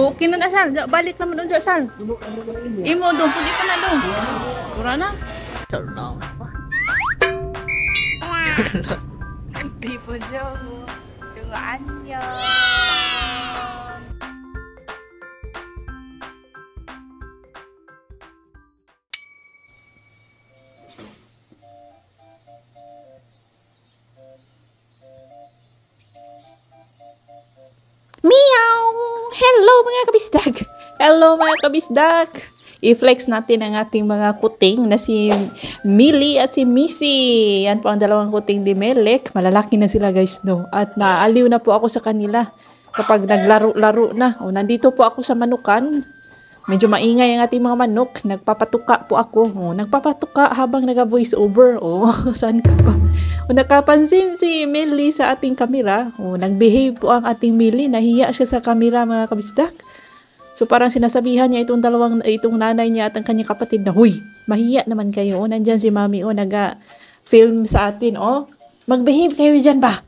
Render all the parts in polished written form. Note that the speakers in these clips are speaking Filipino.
Okay na Sal. Balik naman doon sa Sal. Imo doon, pwede ka na doon. Tura na. Shalom. 비보죠. 저거 안녕. Meow! Hello mga kabisdag! Hello mga kabisdag! I-flex natin ang ating mga kuting na si Millie at si Missy. Yan po ang dalawang kuting ni Melek. Malalaki na sila guys, no? At naaliw na po ako sa kanila kapag naglaro-laro na. O, nandito po ako sa manukan. Medyo maingay ang ating mga manok. Nagpapatuka po ako. O, nagpapatuka habang nag-voice over. O, saan ka ba? O, nakapansin si Millie sa ating kamera. O, nag-behave po ang ating Millie. Nahiya siya sa kamera mga kabisdak. So parang sinasabihan niya itong nanay niya at ang kanyang kapatid na, huy, mahiya naman kayo. O, nandyan si mami, o, naga-film sa atin, o, mag-behave kayo dyan ba?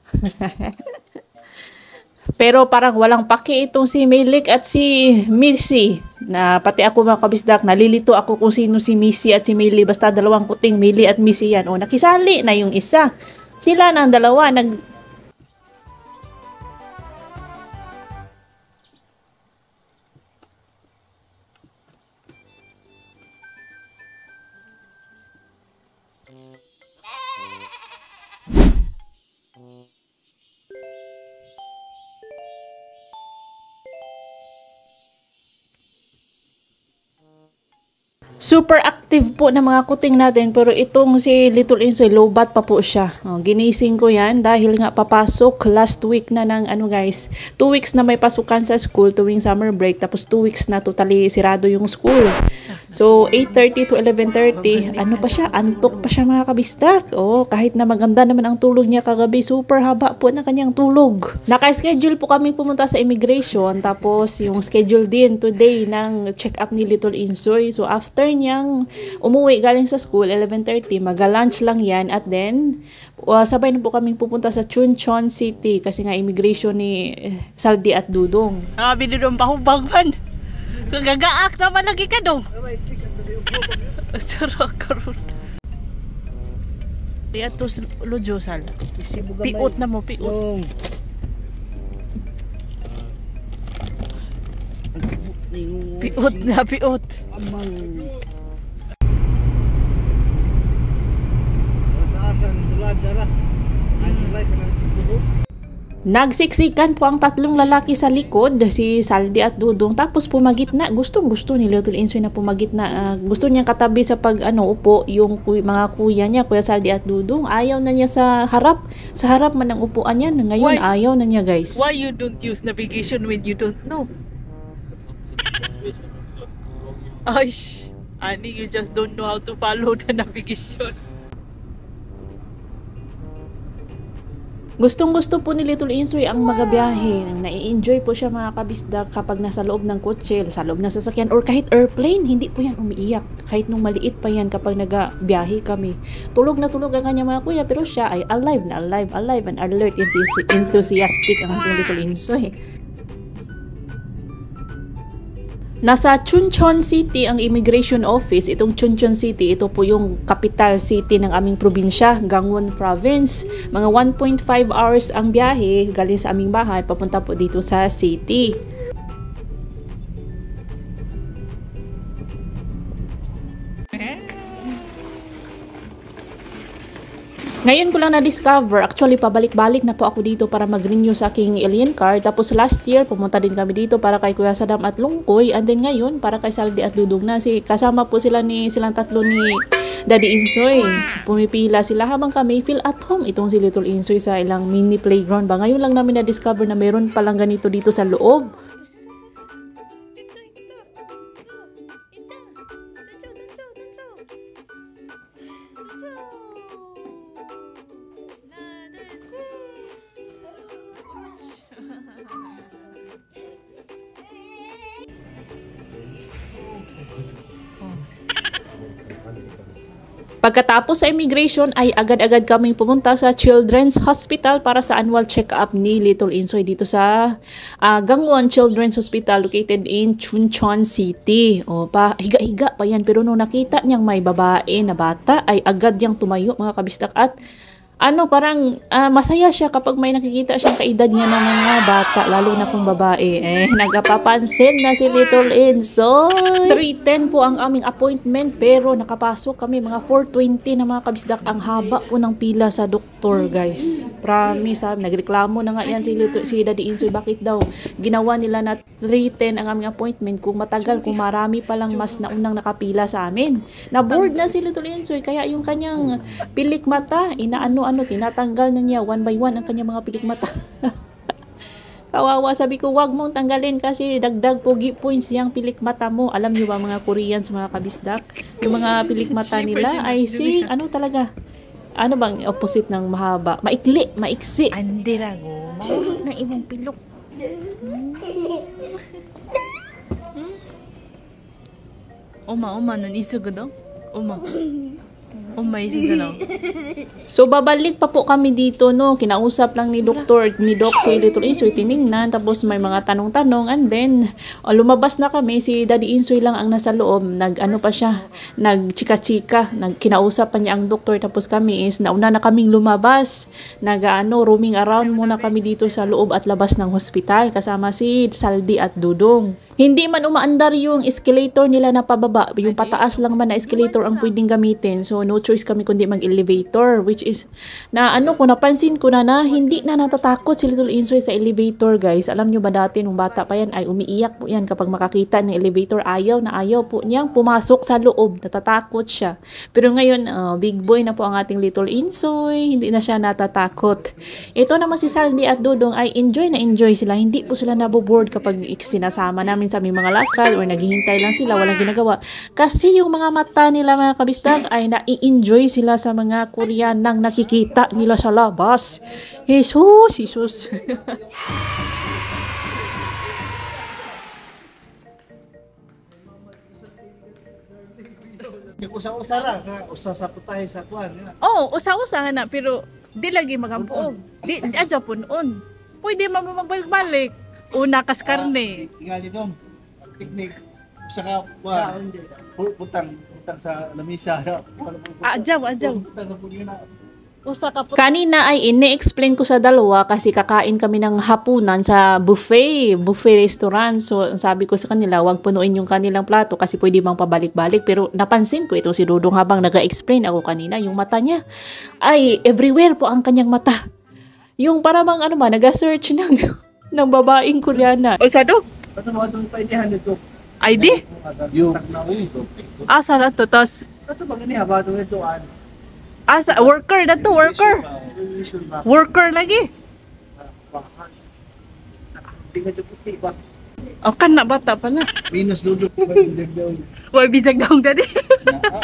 Pero parang walang paki itong si Melik at si Missy. Na pati ako mga kabisdak, nalilito ako kung sino si Missy at si Millie. Basta dalawang kuting, Millie at Missy yan. O, nakisali na yung isa. Sila ng dalawa, super active po na mga kuting natin, pero itong si Little Insoy, lowbat pa po siya. O, ginising ko yan dahil nga papasok last week na ng guys, 2 weeks na may pasukan sa school tuwing summer break, tapos 2 weeks na totally sirado yung school. So 8:30 to 11:30, ano pa siya, antok pa siya mga kabistak. O, kahit na maganda naman ang tulog niya kagabi, super haba po na kanyang tulog. Naka-schedule po kami pumunta sa immigration, tapos yung schedule din today ng check-up ni Little Insoy. So after niyang umuwi galing sa school, 11:30, mag-lunch lang yan, at then sabay na po kaming pupunta sa Chuncheon City kasi nga immigration ni Saldi at Dudong. Binidong pahubag man. Gagaak naman lagi ka dong. Sarap karon. Iya to lojo Sal. Piot na mo, piot. Piot na, piot. Nagsiksikan po ang tatlong lalaki sa likod, si Saldi at Dudong, tapos pumagitna. Gustong-gusto ni Little Insoy na pumagitna. Gusto niya katabi sa upo yung mga kuya niya, Kuya Saldi at Dudong. Ayaw na niya sa harap man ang upuan niya. Ngayon ayaw na niya guys. Why you don't use navigation when you don't know? Ay, Ani, you just don't know how to follow the navigation. Gustong-gusto po ni Little Insoy ang magabiyahe. Nai-enjoy po siya mga kabisdak kapag nasa loob ng kotse, sa loob ng sasakyan, or kahit airplane, hindi po yan umiiyak. Kahit nung maliit pa yan kapag nagabiyahe kami. Tulog na tulog ang kanya mga kuya, pero siya ay alive na alive and alert, enthusiastic ang ating Little Insoy. Nasa Chuncheon City ang immigration office. Itong Chuncheon City, ito po yung capital city ng aming probinsya, Gangwon Province. Mga 1.5 hours ang biyahe galing sa aming bahay papunta po dito sa city. Ngayon ko lang na-discover, actually pabalik-balik na po ako dito para mag-renew sa aking alien card. Tapos last year, pumunta din kami dito para kay Kuya Sadam at Lungkoy. And then ngayon, para kay Saldi at Dudong na. Kasama po silang tatlo ni Daddy Insoy. Pumipila sila habang kami feel at home. Itong si Little Insoy sa ilang mini playground ba. Ngayon lang namin na-discover na meron palang ganito dito sa loob. Pagkatapos sa immigration ay agad-agad kaming pumunta sa Children's Hospital para sa annual check-up ni Little Insoy dito sa Gangwon Children's Hospital located in Chuncheon City. O pa, higa-higa pa yan, pero nung nakita niyang may babae na bata ay agad niyang tumayo mga kabistak at parang masaya siya kapag may nakikita siyang kaedad niya ng mga bata, lalo na kung babae. Nagapapansin na si Little Insoy. 3:10 po ang aming appointment pero nakapasok kami mga 4:20 na mga kabisdak. Ang haba po ng pila sa doktor, guys. Promise, nagreklamo na nga yan si Daddy Insoy. Bakit daw ginawa nila na 3:10 ang aming appointment kung matagal, kung marami palang mas naunang nakapila sa amin. Na-board na si Little Insoy kaya yung kanyang pilik mata, tinatanggal na niya one by one ang kanyang mga pilik mata. Kawawa, sabi ko, wag mong tanggalin kasi dagdag pogi points yung pilik mata mo. Alam niyo ba mga Koreans, mga kabisdak, yung mga pilik mata nila ay talaga, bang opposite ng mahaba? Maiksi. Andirago, mahulog ng ibang pilok. Oma, nun isugo daw? Oma, isugo daw. So, babalik pa po kami dito, no? Kinausap lang ni Doc si Little Insoy, tiningnan, tapos may mga tanong-tanong, and then, lumabas na kami, si Daddy Insoy lang ang nasa loob, nagchika-chika, kinausap pa niya ang doktor, tapos kami nauna na kaming lumabas, roaming around muna kami dito sa loob at labas ng hospital, kasama si Saldi at Dudong. Hindi man umaandar yung escalator nila na pababa, yung pataas lang man na escalator ang pwedeng gamitin. So, no choice kami kundi mag-elevator, which is, napansin ko na hindi na natatakot si Little Insoy sa elevator, guys. Alam nyo ba dati, nung bata pa yan, ay umiiyak po yan kapag makakita ng elevator. Ayaw po niyang pumasok sa loob, natatakot siya. Pero ngayon, big boy na po ang ating Little Insoy, hindi na siya natatakot. Ito naman si Saldi at Dudong ay enjoy na enjoy sila. Hindi po sila naboboard kapag sinasama namin sa aming mga lakad or naghihintay lang sila, walang ginagawa. Kasi yung mga mata nila, mga kabistag, ay nai-enjoy sila sa mga Koreanang nakikita nila sa labas. Jesus! Usa-usa ra nga usa sa putahe sa kuan. Usa-usa na pero di lagi magampuog. Di adja punon. Pwede mabalik-balik. Una kas karne. Tingali dong. Teknik usa ka kuan. Putang sa lamisa. Adjaw. Putang sa pugina. Kanina ay ini-explain ko sa dalawa kasi kakain kami ng hapunan sa buffet restaurant. So, sabi ko sa kanila, wag punuin yung kanilang plato kasi pwede bang pabalik-balik. Pero napansin ko ito si Dudong habang nag-explain ako kanina, yung mata niya ay everywhere po ang kanyang mata. Yung para bang nag-search ng babaeng Koreana. O sado? Ano mo atong paidihan dito? ID? Yung taknawi ito. Asa na to? Tapos, Ato bang ini haba to ito an? asa, worker na to, worker. Worker lagi. Tingnan ito puti ba? O, na bata pa na. Minus dudok. Huwag bisag daw dali.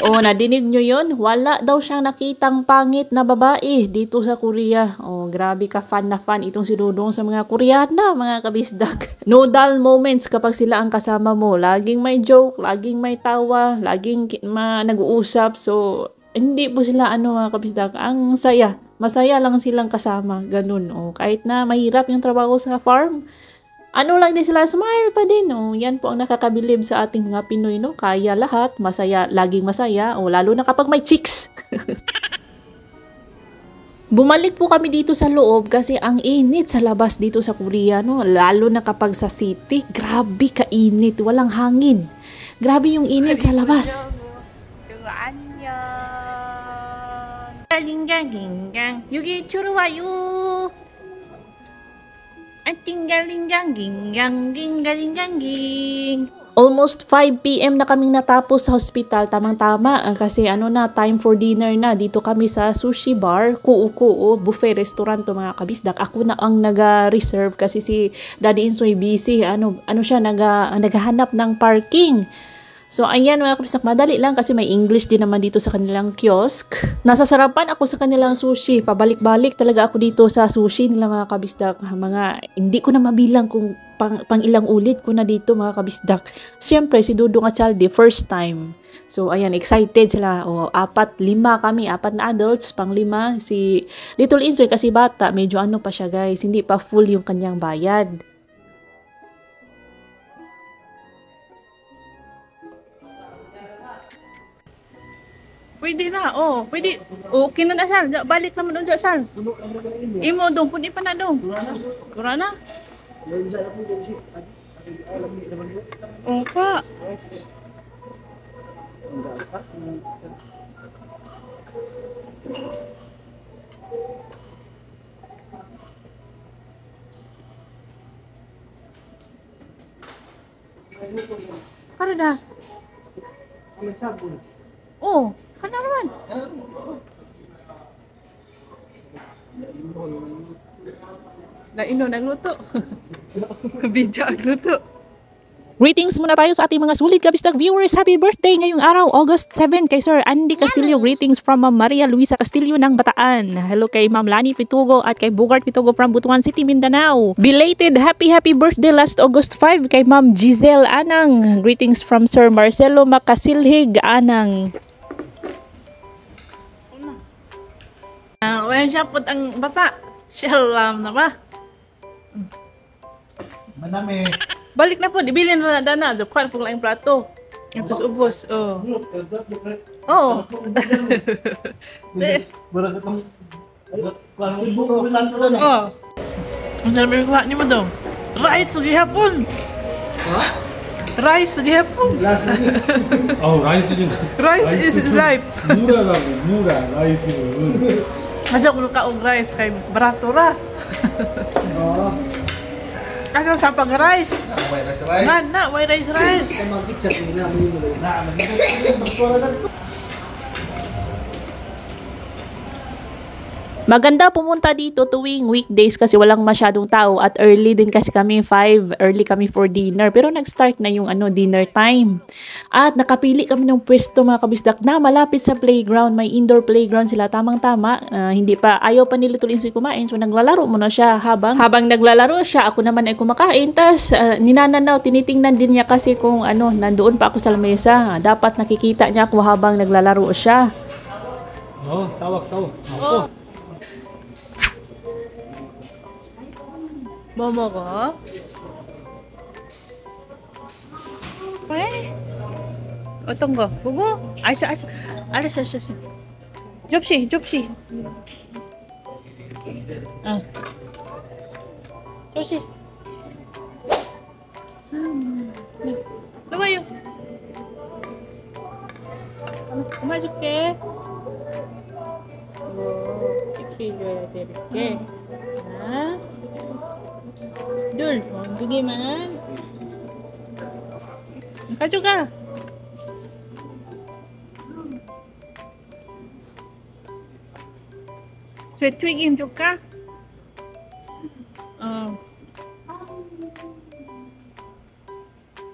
Nadinig nyo yun? Wala daw siyang nakitang pangit na babae dito sa Korea. Grabe ka, fan na fan itong si Dudong sa mga Koreana, mga kabisdak. No dull moments kapag sila ang kasama mo. Laging may joke, laging may tawa, laging nag-uusap. So, hindi po sila mga kabisdak, ang saya. Masaya lang silang kasama, ganun. Kahit na mahirap yung trabaho sa farm, lang din sila, smile pa din. Yan po ang nakakabilib sa ating mga Pinoy, no? Kaya lahat, masaya, laging masaya, lalo na kapag may chicks. Bumalik po kami dito sa loob kasi ang init sa labas dito sa Korea, no? Lalo na kapag sa city, grabe kainit, walang hangin. Grabe yung init sa labas. 링강긴강 여기 들어와요. 띵갈링강긴강긴갈링강ging. Almost 5 PM na kaming natapos sa hospital, tamang-tama kasi time for dinner na. Dito kami sa sushi bar, Kuo buffet restaurant to mga kabisdak. Ako na ang naga-reserve kasi si Daddy Insoy busy. Siya naghahanap ng parking. So, ayan mga kabisdak, madali lang kasi may English din naman dito sa kanilang kiosk. Nasasarapan ako sa kanilang sushi. Pabalik-balik talaga ako dito sa sushi nila mga kabisdak. Hindi ko na mabilang kung pang ilang ulit ko na dito mga kabisdak. Siyempre, si Dudong at Saldi, first time. So, ayan, excited sila. O, 4, 5 kami, 4 na adults, pang 5. Si Little Insoy kasi bata, medyo ano pa siya guys, hindi pa full yung kanyang bayad. Pwede na, pwede. Okay na Sal. Balik naman doon sa Sal. Imo doon, pwede pa na doon. Kura na? Oo pa. Karo na? Oo. Kana naman. Nagluto. Bidya ang luto. Greetings muna tayo sa ating mga sulit kabisdak viewers. Happy birthday ngayong araw, August 7 kay Sir Andy Castillo. Greetings from Ma'am Maria Luisa Castillo ng Bataan. Hello kay Ma'am Lani Pitugo at kay Bugart Pitugo from Butuan City, Mindanao. Belated happy birthday last August 5 kay Ma'am Giselle Anang. Greetings from Sir Marcelo Macasilhig Anang. Wayan siya put ang bata. Shell na ba? Manami. Balik na po, dibilin na dana. Dukhan po lang yung plato. Tapos ubos. Oo. Barang katong parang ibu ko lang ko na. Ang sabi ko ni mo daw. Rice sa gihapon. Ha? Rice sa gihapon. Last lagi. 라이스 좀 Rice is life. 무라라고 무라 라이스는 Adyo ko ka og rice kay barato ra. Oo. Adyo sa pag rice. May rice rice. Na, may rice. Sama kitchen ni na mo na. Magkora na. Maganda pumunta dito tuwing weekdays kasi walang masyadong tao at early din kasi kami 5, early kami for dinner. Pero nag-start na yung dinner time. At nakapili kami ng pwesto mga kabisdak na malapit sa playground. May indoor playground sila tamang-tama. Hindi pa ayaw pa ni Little Insoy kumain. So naglalaro muna siya habang naglalaro siya. Ako naman ay kumakain. Tas ninananaw, tinitingnan din niya kasi kung nandoon pa ako sa lamesa. Dapat nakikita niya ako habang naglalaro siya. tawag Momo ko? Pare? Otong ko? Bugo? Ay, siya. Jopsi. Jopsi. Lumayo. kumajuk게. 찍히줘야 되겠게. 하나, 둘, 두 개만. 가져가. 튀김 줄까?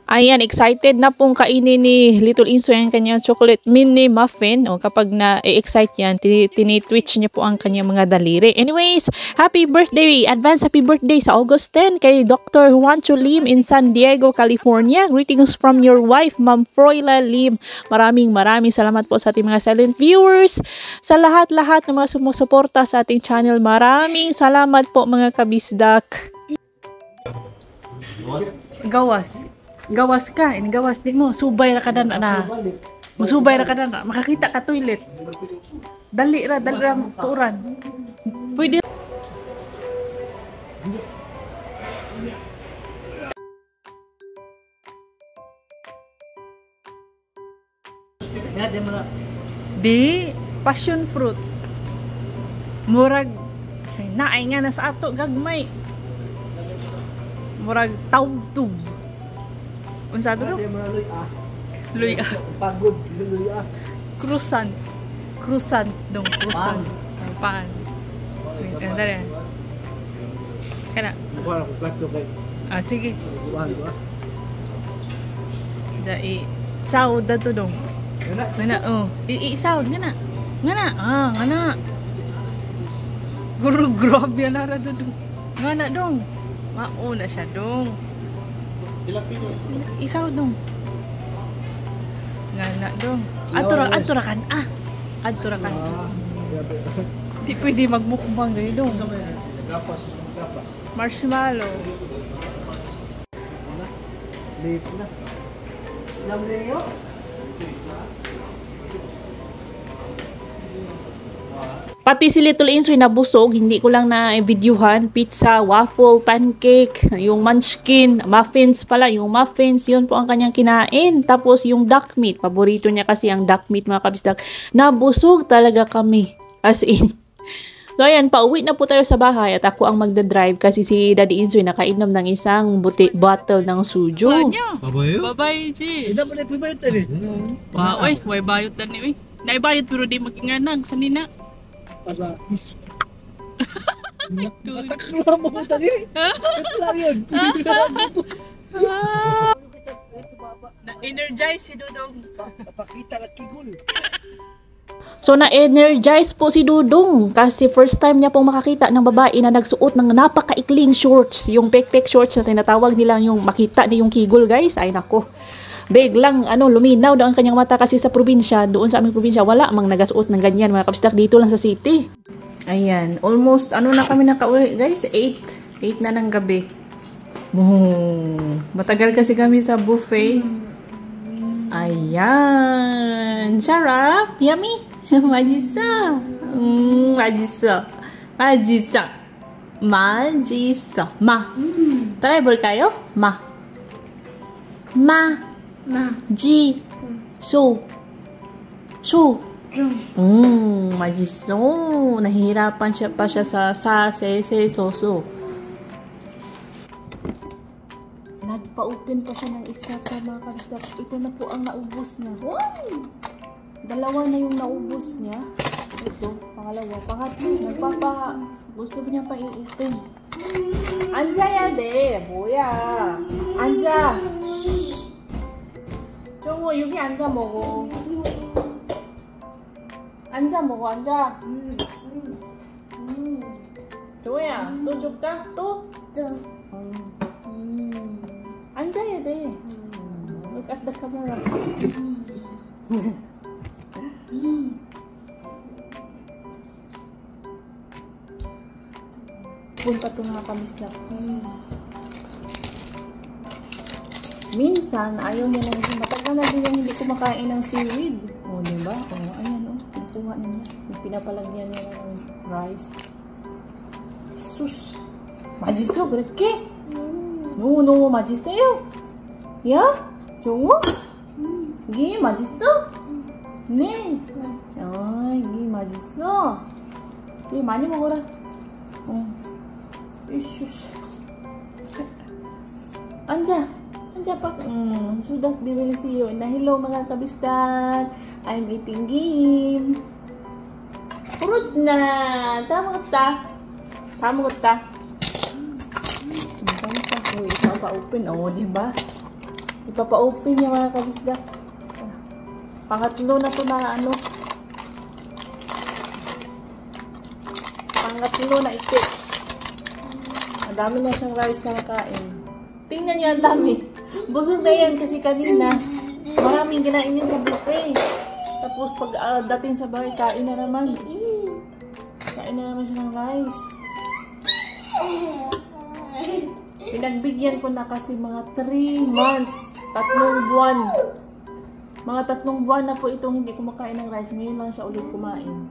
Ayan, excited na pong kainin ni Little Insoy ang kanyang chocolate mini muffin. O kapag na-excite yan, tinitwitch niya po ang kanyang mga daliri. Anyways, happy birthday! Advance happy birthday sa August 10 kay Dr. Juancho Lim in San Diego, California. Greetings from your wife, Ma'am Froila Lim. Maraming salamat po sa ating mga silent viewers. Sa lahat-lahat ng mga sumusuporta sa ating channel, maraming salamat po mga kabisdak. Gawas ka, gawas din mo. Subay ra ka na. Musubay ra ka na. Makakita ka toilet. Dali ra tuuran. Pwede. Di passion fruit. Murag naay nga na sa ato gagmay. Murag tawtub. Unsa to? Luy. Pagod, luy. Croissant dong croissant. Pan. Wait, dali. Kana. Wala ko plato kay. Sige. Wala. Dai sahod to dong. Ngana sahod ngana. Ngana. Grabe na ra dong. Ngana dong. Mauna siya dong. Tilapia ko. Isaw dong. Ngana dong. Atura kan. Atura kan. Di pwede magmukbang rin dong. Gapas. Marshmallow. Late na. Namle yo? Pati si Little Insoy nabusog, hindi ko lang na videohan. Pizza, waffle, pancake, yung munchkin, muffins pala, yung muffins, yun po ang kanyang kinain. Tapos yung duck meat, paborito niya kasi ang duck meat mga kabisdak. Nabusog talaga kami, as in. So ayan, pauwi na po tayo sa bahay at ako ang magdadrive kasi si Daddy Insoy nakainom ng isang bottle ng suju. 봐봐요. Bye-bye, G. Hindi mo na ipibayot tali. Wow, oy, way bayot na ni. Naibayot pero di makinganag sanina. Para is. Nakakakla mo po tali. Ito lang yun. Na-energize si Dudong. Pakita at kigul. So na-energize po si Dudong kasi first time niya pong makakita ng babae na nagsuot ng napakaikling shorts. Yung pek-pek shorts na tinatawag nila yung makita niya yung kigul guys. Ay nako. Biglang luminaw daw ang kanyang mata kasi sa probinsya, doon sa aming probinsya, wala mang nagasuot ng ganyan mga kabisdak dito lang sa city. Ayan, almost na kami nakauwi guys, 8 na ng gabi. Matagal kasi kami sa buffet. Ayan, sarap, yummy, majisa. Majisa. Ma. Tribal kayo? Ma. Ji. Su. Majiso. Nahihirapan pa siya sa se, so. Nagpa-open pa siya ng isa sa mga kabisdak. Ito na po ang naubos niya. Dalawa na yung naubos niya. Ito, pangalawa. Pangatlo, gusto niya pa i-open. 앉아야 돼. 뭐야. 앉아. 정우 여기 앉아 먹어. 앉아 먹어. 앉아. 정우야 또 줄까? 또? 앉아야 돼. Look at the camera. Punta to mga kamisdak. Minsan, ayaw niya nang matagal na din yung hindi kumakain ng seaweed. O, diba? O, ayan o. Pinakuha na niya. Pinapalagyan niya ng rice. sus. 맛있어? 그렇게? 너무 맛있어요? 야? 정우? 이게 맛있어? 네. 아, 이게 맛있어? 이거 많이 먹어라. 이슈. 앉아 pak. Sudah dibeli siyo. Na hello mga kabistan. I'm eating game. Purot na. Tama ta. Ipapa-open. Oh, diba? Ipapa-open yung mga kabistan. Pangatlo na to na ano. Pangatlo na i-pitch. Ang dami na siyang rice na nakain. Tingnan nyo ang dami. Busog na yan kasi kanina maraming kinain yun sa buffet. Tapos pag dating sa bahay, kain na naman. Kain na naman siya ng rice. Pinagbigyan ko na kasi mga 3 months. 3 buwan. Mga 3 buwan na po itong hindi kumakain ng rice. Ngayon lang siya ulit kumain.